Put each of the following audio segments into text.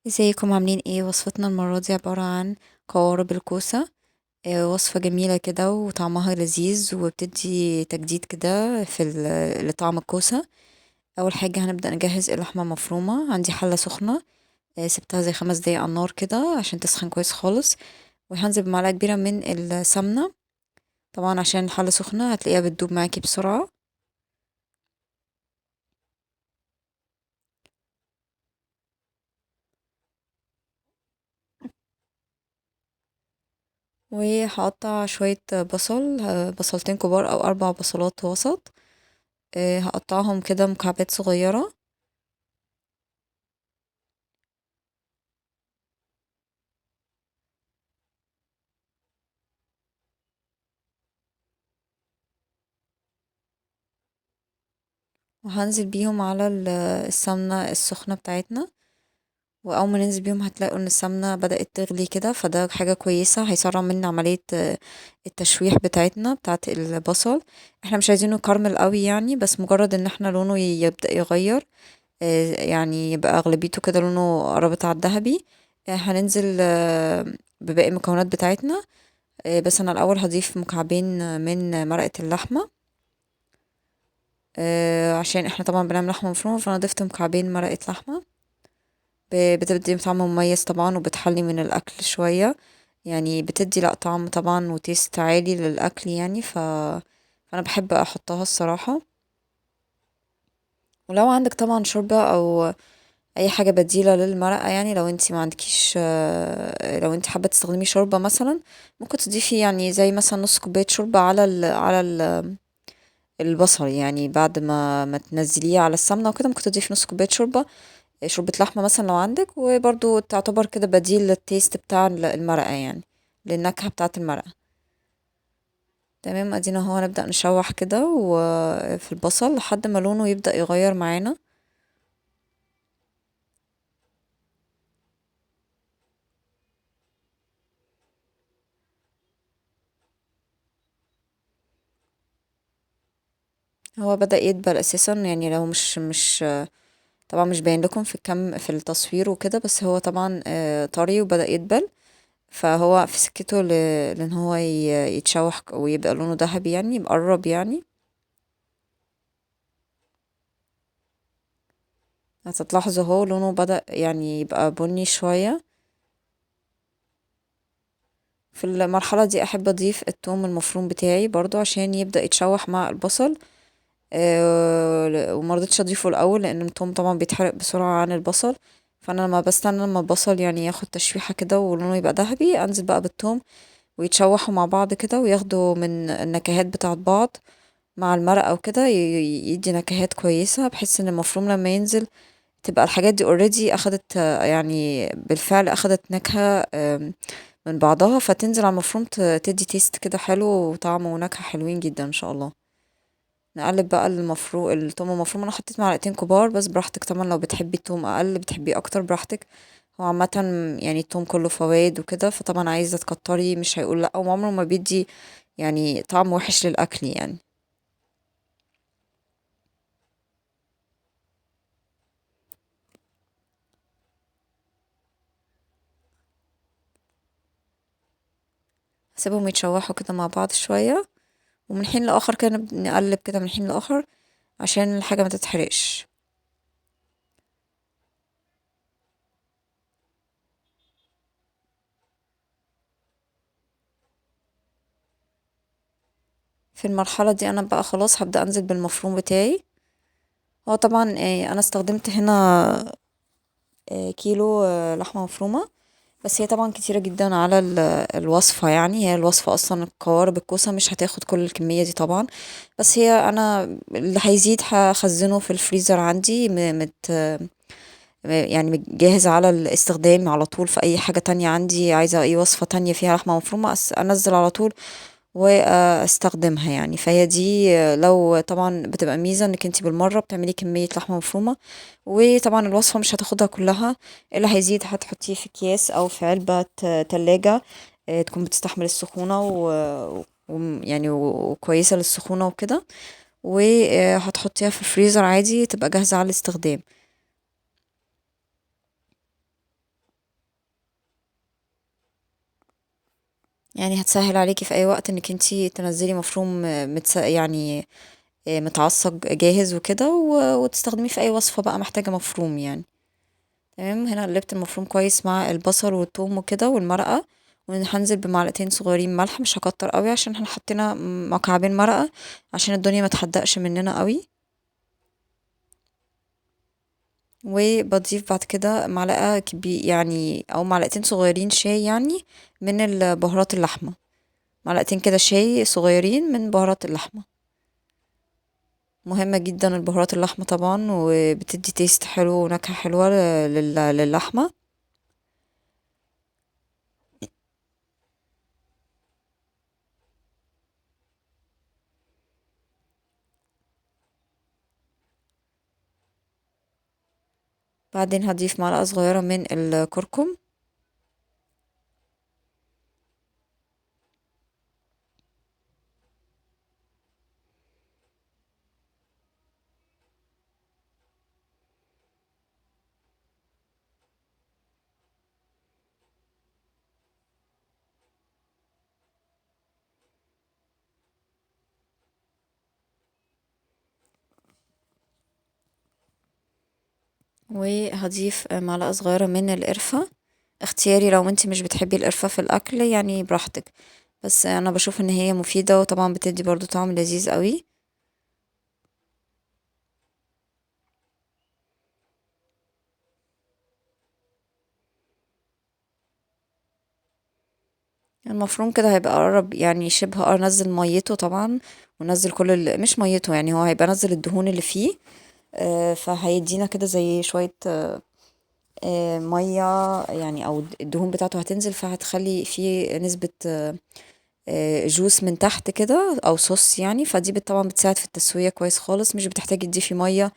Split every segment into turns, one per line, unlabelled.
ازيكم عاملين ايه؟ وصفتنا المرة دي عبارة عن قوارب الكوسة. وصفة جميلة كده وطعمها لذيذ وبتدي تجديد كده لطعم الكوسة. أول حاجة هنبدأ نجهز اللحمة المفرومة. عندي حلة سخنة، سبتها زي 5 دقايق على النار كده عشان تسخن كويس خالص. وهنزل بمعلقة كبيرة من السمنة، طبعا عشان الحلة سخنة هتلاقيها بتدوب معاكي بسرعة. وهقطع شوية بصل، بصلتين كبار أو 4 بصلات وسط. هقطعهم كده مكعبات صغيرة. وهنزل بيهم على السمنة السخنة بتاعتنا. وأول ما ننزل بيهم هتلاقوا ان السمنة بدأت تغلي كده، فده حاجة كويسة هيسرع من عملية التشويح بتاعتنا بتاعت البصل. احنا مش عايزينه كارمل قوي يعني، بس مجرد ان احنا لونه يبدأ يغير، يعني يبقى أغلبيته كده لونه قربت على الذهبي. هننزل بباقي المكونات بتاعتنا. بس انا الأول هضيف مكعبين من مرقة اللحمة، عشان احنا طبعا بنعمل لحمة مفرومة، فانا ضفت مكعبين مرقة لحمة. بتدي طعم مميز طبعا وبتحلي من الأكل شوية، يعني بتدي لأ طعم طبعا وتيست عالي للأكل يعني فأنا بحب أحطها الصراحة. ولو عندك طبعا شوربة أو أي حاجة بديلة للمرقة، يعني لو انتي ما عندكيش، لو انتي حابة تستخدمي شوربة مثلا، ممكن تضيفي يعني زي مثلا نص كوباية شوربة على البصل، يعني بعد ما تنزليه على السمنة وكده ممكن تضيفي نص كوباية شوربة، شوربة لحمة مثلا لو عندك، وبرضو تعتبر كده بديل للتيست بتاع المرقة يعني، للنكهة بتاعة المرقة. تمام، ادينا هو نبدأ نشوح كده وفي البصل لحد ما لونه يبدأ يغير معانا. هو بدأ يدبل اساسا، يعني لو مش طبعا مش باين لكم في الكم في التصوير وكده، بس هو طبعا طري وبدأ يدبل. فهو في سكته لان هو يتشوح ويبقى لونه ذهبي، يعني يبقى قرب يعني. هتلاحظوا هو لونه بدأ يعني يبقى بني شوية. في المرحلة دي أحب أضيف الثوم المفروم بتاعي برضو عشان يبدأ يتشوح مع البصل. ومرضتش أضيفه الأول لأن الثوم طبعا بيتحرق بسرعة عن البصل. فأنا لما بستنى لما البصل يعني ياخد تشويحة كده ولونه يبقى ذهبي، أنزل بقى بالثوم ويتشوحوا مع بعض كده وياخدوا من النكهات بتاعت بعض مع المرقة وكده، يدي نكهات كويسة، بحيث ان المفروم لما ينزل تبقى الحاجات دي اوريدي اخدت، يعني بالفعل اخدت نكهة من بعضها، فتنزل على المفروم تدي تيست كده حلو وطعم ونكهة حلوين جدا ان شاء الله. نقلب بقى التوم المفروم. انا حطيت معلقتين كبار بس، براحتك طبعا لو بتحبي التوم اقل بتحبيه اكتر براحتك. هو عامة يعني التوم كله فوائد وكده، فطبعا عايزة تكتري مش هيقول لا، وعمره ما بيدي يعني طعم وحش للاكل يعني. سيبهم يتشوحوا كده مع بعض شوية، ومن حين لآخر كده نقلب كده من حين لآخر عشان الحاجة ما تتحرقش. في المرحلة دي انا بقى خلاص هبدأ انزل بالمفروم بتاعي. هو طبعا انا استخدمت هنا كيلو لحمة مفرومة، بس هي طبعا كتيرة جدا على الوصفة، يعني هي الوصفة اصلا القوارب الكوسة مش هتاخد كل الكمية دي طبعا. بس هي انا اللي هيزيد هخزنه في الفريزر عندي يعني جاهز على الاستخدام على طول في اي حاجة تانية عندي، عايزة اي وصفة تانية فيها لحمة مفرومة انزل على طول واستخدمها يعني. فهي دي لو طبعا بتبقى ميزة انك انتي بالمرة بتعملي كمية لحمة مفرومة، وطبعا الوصفة مش هتاخدها كلها. اللي هيزيد هتحطيه في اكياس او في علبة تلاجة، تكون بتستحمل السخونة يعني وكويسة للسخونة وكده، وهتحطيها في الفريزر عادي تبقى جاهزة على الاستخدام. يعني هتسهل عليكي في اي وقت انك انتي تنزلي مفروم يعني متعصج جاهز وكده وتستخدميه في اي وصفة بقى محتاجة مفروم يعني. تمام. هنا قلبت المفروم كويس مع البصل والثوم وكده والمرقة، وهنزل بمعلقتين صغيرين ملح، مش هكتر قوي عشان احنا حطينا مكعبين مرقة عشان الدنيا ما تحدقش مننا قوي. وبضيف بعد كده معلقة يعني او معلقتين صغيرين شاي يعني من البهارات اللحمة، معلقتين كده شاي صغيرين من بهارات اللحمة. مهمة جدا البهارات اللحمة طبعا، وبتدي تيست حلو ونكهة حلوة للحمة. بعدين هضيف معلقة صغيرة من الكركم. وهضيف معلقة صغيرة من القرفة، اختياري لو انتي مش بتحبي القرفة في الأكل يعني براحتك، بس أنا بشوف ان هي مفيدة وطبعا بتدي برضو طعم لذيذ قوي. المفروم كده هيبقى قرب يعني شبه نزل ميته طبعا، ونزل كل مش ميته يعني، هو هيبقى نزل الدهون اللي فيه. فهيدينا كده زي شوية مية يعني، او الدهون بتاعته هتنزل فهتخلي فيه نسبة جوس من تحت كده او صوص يعني، فدي طبعا بتساعد في التسوية كويس خالص، مش بتحتاجي تضيفي مية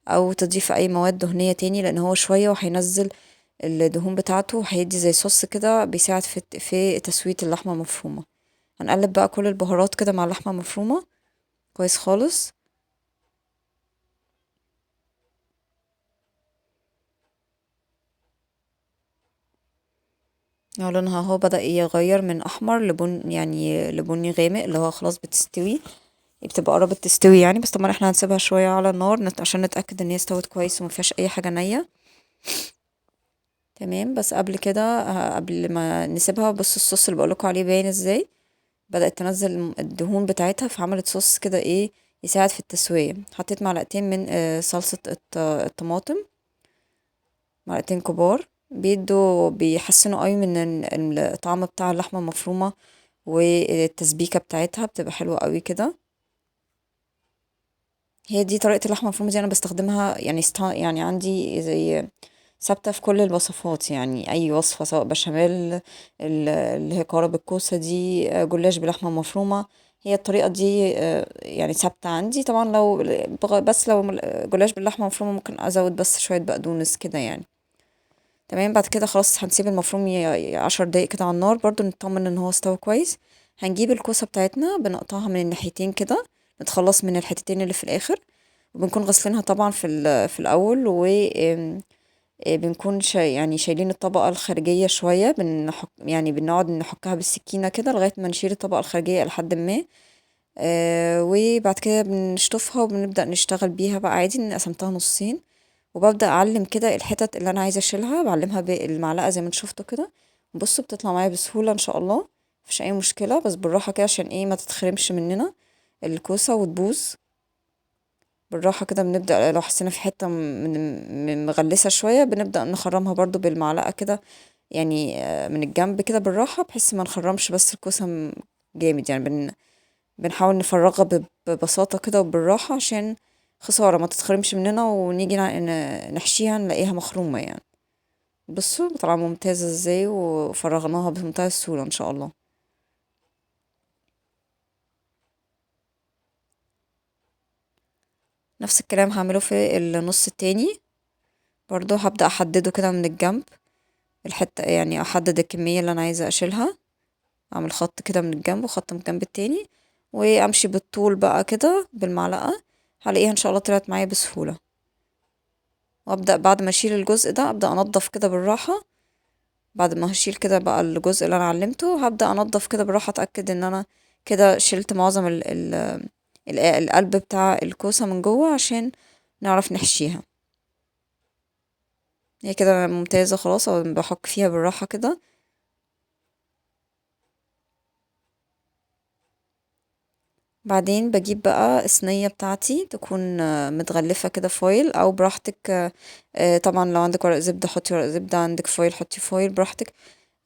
او تضيفي اي مواد دهنية تاني، لان هو شوية وهينزل الدهون بتاعته وهيدي زي صوص كده بيساعد في تسوية اللحمة المفرومة. هنقلب بقى كل البهارات كده مع اللحمة المفرومة كويس خالص. هو لونها هو بدأ يغير من احمر لبن يعني لبني غامق، اللي هو خلاص بتستوي، بتبقى قربت تستوي يعني. بس طبعا احنا هنسيبها شوية على النار عشان نتأكد ان هي استوت كويس ومفيهاش اي حاجة نية. تمام. بس قبل كده قبل ما نسيبها، بص الصوص اللي بقولكوا عليه باين ازاي، بدأت تنزل الدهون بتاعتها، فعملت صوص كده ايه يساعد في التسوية. حطيت معلقتين من صلصة الطماطم، معلقتين كبار، بيحسنوا قوي من الطعم بتاع اللحمة المفرومة، والتسبيكة بتاعتها بتبقى حلوة قوي كده. هي دي طريقة اللحمة المفرومة دي انا بستخدمها يعني يعني عندي زي ثابتة في كل الوصفات يعني، اي وصفة سواء بشاميل اللي هي كرب الكوسة دي، جلاش بلحمة مفرومة، هي الطريقة دي يعني ثابتة عندي. طبعا لو بس لو جلاش باللحمة مفرومة ممكن ازود بس شوية بقدونس كده يعني. تمام. بعد كده خلاص هنسيب المفروم 10 دقايق كده على النار برضو نطمن ان هو استوى كويس. هنجيب الكوسة بتاعتنا بنقطعها من الناحيتين كده، نتخلص من الحتتين اللي في الاخر، وبنكون غسلينها طبعا في الاول، و بنكون يعني شايلين الطبقة الخارجية شوية، يعني بنقعد نحكها بالسكينة كده لغاية ما نشيل الطبقة الخارجية لحد ما وبعد كده بنشطفها وبنبدأ نشتغل بيها بقى عادي. إن قسمتها نصين وببدأ أعلم كده الحتت اللي أنا عايزة أشيلها، بعلمها بالمعلقة زي ما انتوا شفتوا كده. بصوا بتطلع معايا بسهولة إن شاء الله، مفيش أي مشكلة، بس بالراحة كده عشان ايه ما تتخرمش مننا الكوسة وتبوظ. بالراحة كده بنبدأ لو حسينا في حتة مغلسة شوية بنبدأ نخرمها برضو بالمعلقة كده يعني، من الجنب كده بالراحة بحيث ما نخرمش بس الكوسة جامد يعني. بنحاول نفرغها ببساطة كده وبالراحة عشان خسارة ما تتخرمش مننا ونيجي نحشيها نلاقيها مخرومة يعني. بصوا طالعة ممتازة ازاي، وفرغناها بمنتهى السهولة ان شاء الله. نفس الكلام هعمله في النص التاني، برضو هبدأ احدده كده من الجنب الحتة يعني، احدد الكمية اللي انا عايزة اشيلها، اعمل خط كده من الجنب وخط من الجنب التاني، وامشي بالطول بقى كده بالمعلقة، هلاقيها ان شاء الله طلعت معايا بسهولة. وابدأ بعد ما اشيل الجزء ده ابدأ انضف كده بالراحة بعد ما هشيل كده بقى الجزء اللي انا علمته، هبدأ انضف كده بالراحة، اتأكد ان انا كده شلت معظم القلب بتاع الكوسة من جوه عشان نعرف نحشيها. هي كده ممتازة خلاص، او بحك فيها بالراحة كده. بعدين بجيب بقى الصينية بتاعتي تكون متغلفة كده فويل او براحتك. طبعا لو عندك ورق زبدة حطي ورق زبدة، عندك فويل حطي فويل براحتك.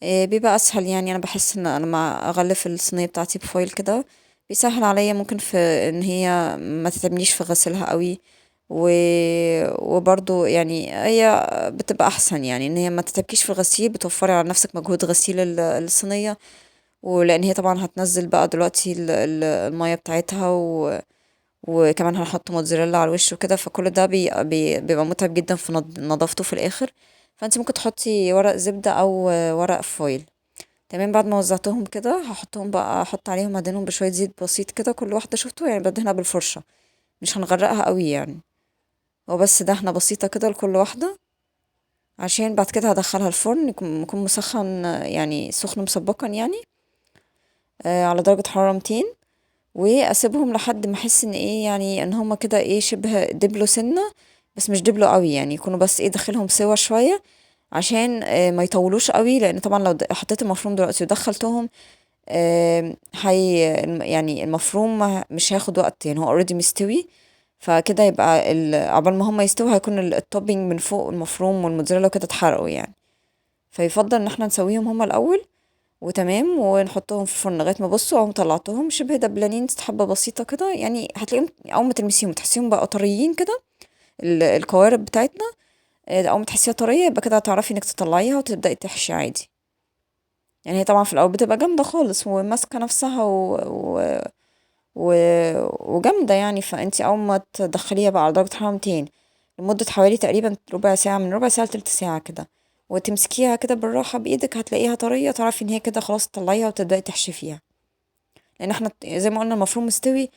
بيبقى اسهل، يعني انا بحس ان انا لما اغلف الصينية بتاعتي بفويل كده بيسهل عليا، ممكن في ان هي ما تتعبنيش في غسلها قوي. و... وبرضو يعني هي بتبقى احسن، يعني ان هي ما تتعبكيش في الغسيل، بتوفري على نفسك مجهود غسيل الصينية. ولان هي طبعا هتنزل بقى دلوقتي المية بتاعتها، وكمان هنحط موتزاريلا على الوش وكده، فكل ده بيبقى متعب جدا في نظافته في الاخر. فانت ممكن تحطي ورق زبدة او ورق فويل. تمام. بعد ما وزعتهم كده هحطهم بقى، احط عليهم ادهنهم بشوية زيت بسيط كده، كل واحدة شفتوا يعني بدهنها بالفرشة، مش هنغرقها قوي يعني، هو بس دهنة بسيطة كده لكل واحدة. عشان بعد كده هدخلها الفرن، يكون مسخن يعني سخن مسبقا يعني، على درجة حرارة 200. واسيبهم لحد ما احس ان ايه، يعني ان هما كده ايه شبه دبلوا سنة، بس مش دبلوا قوي، يعني يكونوا بس ايه دخلهم سوا شوية، عشان ما يطولوش قوي، لان طبعا لو حطيت المفروم دلوقتي ودخلتهم هي يعني المفروم مش هياخد وقت، يعني هو اوريدي مستوي. فكده يبقى عقبال ما هما يستوي هيكون التوبينج من فوق المفروم والموتزاريلا كده اتحرقوا يعني. فيفضل ان احنا نسويهم هما الاول وتمام، ونحطهم في الفرن لغايه ما بصوا اول ما طلعتهم شبه دبلانين حبه بسيطه كده، يعني هتلاقيهم اول ما تلمسيهم تحسيهم بقى طريين كده، القوارب بتاعتنا. اول ما تحسيها طريه يبقى كده هتعرفي انك تطلعيها وتبداي تحشي عادي. يعني هي طبعا في الاول بتبقى جامده خالص وماسكه نفسها و... وجامده يعني، فانتي اول ما تدخليها بقى على درجه حراره 200 لمده حوالي تقريبا ربع ساعه، من ربع ساعه لتلت ساعه كده، وتمسكيها كده بالراحه بايدك هتلاقيها طريه، تعرفي ان هي كده خلاص تطلعيها وتبداي تحشي فيها. لان احنا زي ما قلنا المفروم مستوي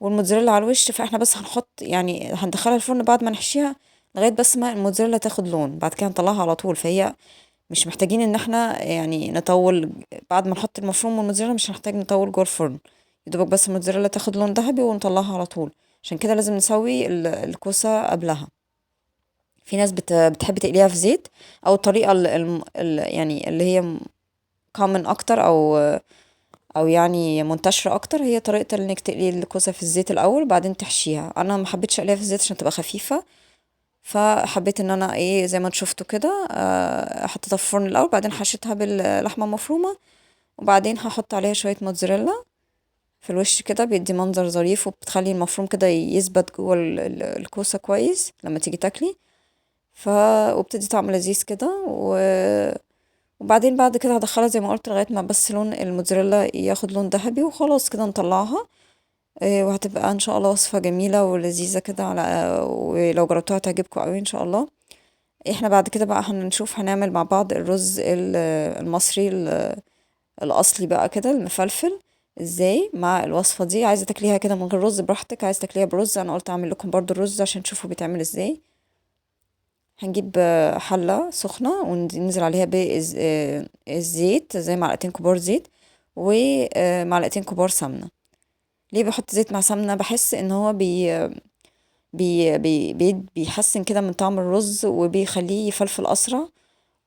والموتزاريلا على الوش، فاحنا بس هنحط يعني هندخلها الفرن بعد ما نحشيها لغايه بس ما الموتزاريلا تاخد لون، بعد كده نطلعها على طول. فهي مش محتاجين ان احنا يعني نطول، بعد ما نحط المفروم والموتزاريلا مش هنحتاج نطول جوه الفرن، يدوبك بس الموتزاريلا تاخد لون ذهبي ونطلعها على طول. عشان كده لازم نسوي الكوسة قبلها. في ناس بتحب تقليها في زيت، او الطريقة يعني اللي هي common اكتر، او يعني منتشرة اكتر، هي طريقة انك تقلي الكوسة في الزيت الاول بعدين تحشيها. انا ما حبيتش اقليها في الزيت عشان تبقى خفيفة، فحبيت ان انا ايه زي ما انتوا شفتوا كده، حطيتها في الفرن الاول بعدين حشيتها باللحمه المفرومه، وبعدين هحط عليها شويه موتزاريلا في الوش كده، بيدي منظر ظريف وبتخلي المفروم كده يثبت جوه الكوسه كويس لما تيجي تاكلي. ف وبتدي طعم لذيذ كده وبعدين بعد كده هدخلها زي ما قلت لغايه ما بس لون الموتزاريلا ياخد لون ذهبي، وخلاص كده نطلعها. وهتبقى ان شاء الله وصفه جميله ولذيذه كده، على ولو جربتوها تعجبكم قوي ان شاء الله. احنا بعد كده بقى هنشوف هنعمل مع بعض الرز المصري الاصلي بقى كده المفلفل، ازاي مع الوصفة دي. عايزة تاكليها كده من غير رز براحتك، عايزة تاكليها برز انا قلت اعمل لكم برضو الرز عشان تشوفوا بيتعمل ازاي. هنجيب حلة سخنة وننزل عليها بالزيت، زي معلقتين كبار زيت ومعلقتين كبار سمنة. ليه بحط زيت مع سمنة؟ بحس ان هو بيحسن كده من طعم الرز وبيخليه يفلفل اسرع،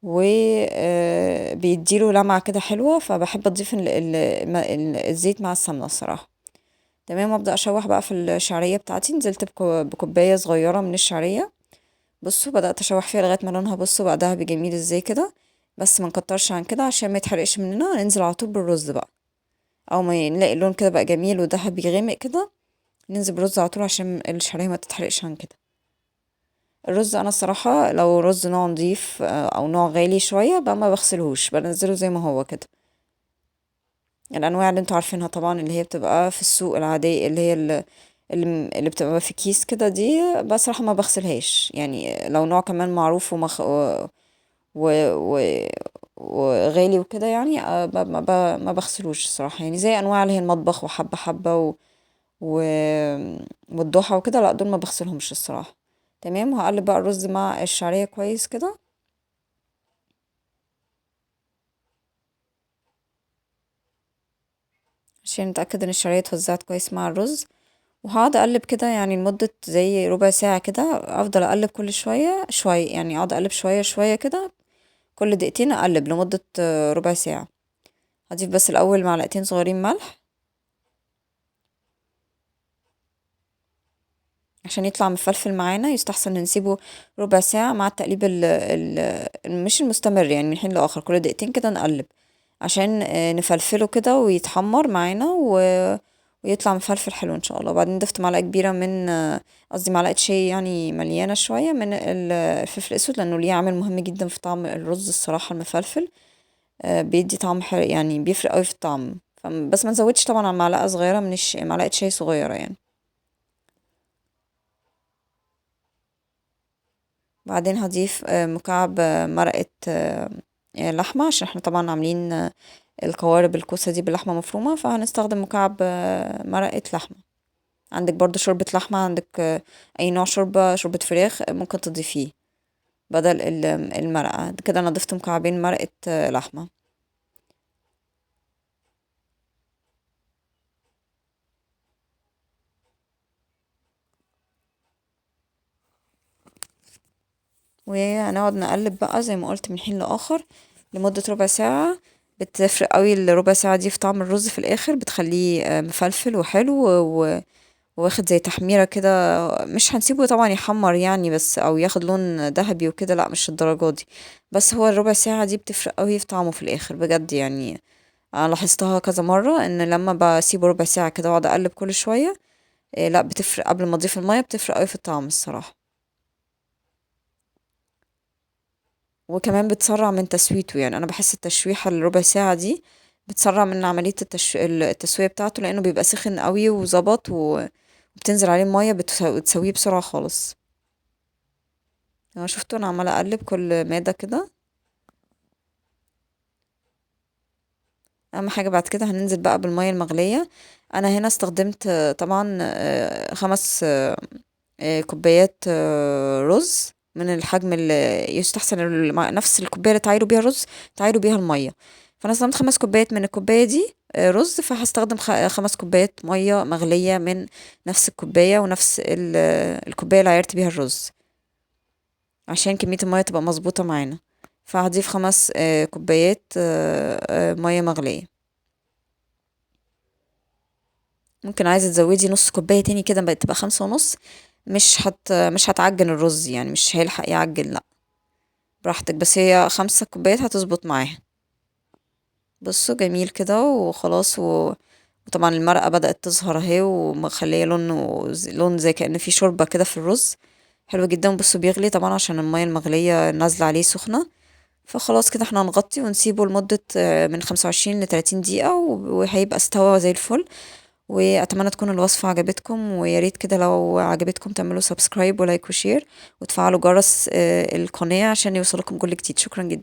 وبيديله لمعة كده حلوة، فبحب اضيف الزيت مع السمنة الصراحة. تمام. وابدأ اشوح بقى في الشعرية بتاعتي، نزلت بكوباية صغيرة من الشعرية. بصوا بدأت اشوح فيها لغاية ما لونها بصوا بقى دهبي جميل ازاي كده، بس ما نكترش عن كده عشان ما يتحرقش مننا. ننزل على طول بالرز بقى، او ما نلاقي اللون كده بقى جميل وذهبي غامق كده، ننزل بالرز على طول عشان الشعرية ما تتحرقش عن كده. الرز انا الصراحه لو رز نوع نضيف او نوع غالي شويه بقى ما بغسلهوش، بنزله زي ما هو كده. الانواع اللي انتوا عارفينها طبعا، اللي هي بتبقى في السوق العاديه، اللي هي اللي بتبقى في كيس كده، دي بصراحه ما بغسلهاش. يعني لو نوع كمان معروف و... و... وغالي وكده يعني ما بغسلوش الصراحه، يعني زي انواع اللي هي المطبخ وحبه حبه و... والضحى وكده، لا دول ما بغسلهمش الصراحه. تمام. وهقلب بقى الرز مع الشعريه كويس كده. عشان نتأكد ان الشعرية اتوزعت كويس مع الرز. وهقعد اقلب كده يعني لمدة زي ربع ساعة كده، افضل اقلب كل شوية شوية، يعني اقعد اقلب شوية شوية كده، كل دقيقتين اقلب لمدة ربع ساعة. هضيف بس الاول معلقتين صغيرين ملح عشان يطلع مفلفل معانا. يستحسن نسيبه ربع ساعة مع التقليب مش المستمر، يعني من حين لآخر كل دقيقتين كده نقلب عشان نفلفله كده ويتحمر معانا ويطلع مفلفل حلو ان شاء الله. وبعدين ضفت معلقة كبيرة من قصدي معلقة شاي يعني مليانة شوية من الفلفل الاسود، لانه ليه عامل مهم جدا في طعم الرز الصراحة المفلفل. بيدي طعم حلو يعني، بيفرق قوي في الطعم. بس ما نزودش طبعا عن معلقة صغيرة من معلقة شاي صغيرة يعني. بعدين هضيف مكعب مرقة لحمة، عشان احنا طبعا عاملين القوارب الكوسة دي باللحمة مفرومة، فهنستخدم مكعب مرقة لحمة. عندك برضو شوربة لحمة، عندك أي نوع شوربة فراخ ممكن تضيفيه بدل المرقة كده. أنا ضفت مكعبين مرقة لحمة. وهنقعد نقلب بقى زي ما قلت من حين لآخر لمدة ربع ساعة. بتفرق قوي الربع ساعة دي في طعم الرز في الآخر، بتخليه مفلفل وحلو واخد زي تحميرة كده. مش هنسيبه طبعا يحمر يعني بس، او ياخد لون ذهبي وكده، لا مش الدرجة دي. بس هو الربع ساعة دي بتفرق قوي في طعمه في الآخر بجد يعني. انا لاحظتها كذا مرة ان لما بسيبه ربع ساعة كده واقعد اقلب كل شوية، لا بتفرق قبل ما اضيف المية، بتفرق قوي في الطعم الصراحة. وكمان بتسرع من تسويته، يعني انا بحس التشويحة الربع ساعة دي بتسرع من عملية التسوية بتاعته، لانه بيبقى سخن قوي وظبط وبتنزل عليه المية بتسويه بسرعة خالص. انا شفته انا عمالة اقلب كل مادة كده. اهم حاجة بعد كده هننزل بقى بالمية المغلية. انا هنا استخدمت طبعا 5 كوبايات رز من الحجم اللي يستحسن نفس الكوباية اللي تعايروا بيها الرز تعايروا بيها المية. فانا استخدمت 5 كوبايات من الكوباية دي رز، فهستخدم 5 كوبايات مية مغلية من نفس الكوباية ونفس الكوباية اللي عايرت بيها الرز، عشان كمية المية تبقى مظبوطة معانا. فهضيف 5 كوبايات مية مغلية. ممكن عايزة تزودي نص كوباية تاني كده بقت تبقى 5 ونص. مش هتعجن الرز يعني، مش هيلحق يعجن لا، براحتك. بس هي 5 كوبايات هتظبط معاها. بصوا جميل كده وخلاص وطبعا المرقة بدأت تظهر اهي ومخليه لون زي كأن في شوربة كده في الرز. حلو جدا. بصوا بيغلي طبعا عشان المية المغلية نازلة عليه سخنة. فخلاص كده احنا هنغطي ونسيبه لمدة من 25 ل30 دقيقة وهيبقى استوى زي الفل. واتمنى تكون الوصفة عجبتكم، ويا ريت كده لو عجبتكم تعملوا سبسكرايب ولايك وشير وتفعلوا جرس القناة عشان يوصلكم كل جديد. شكرا جدا.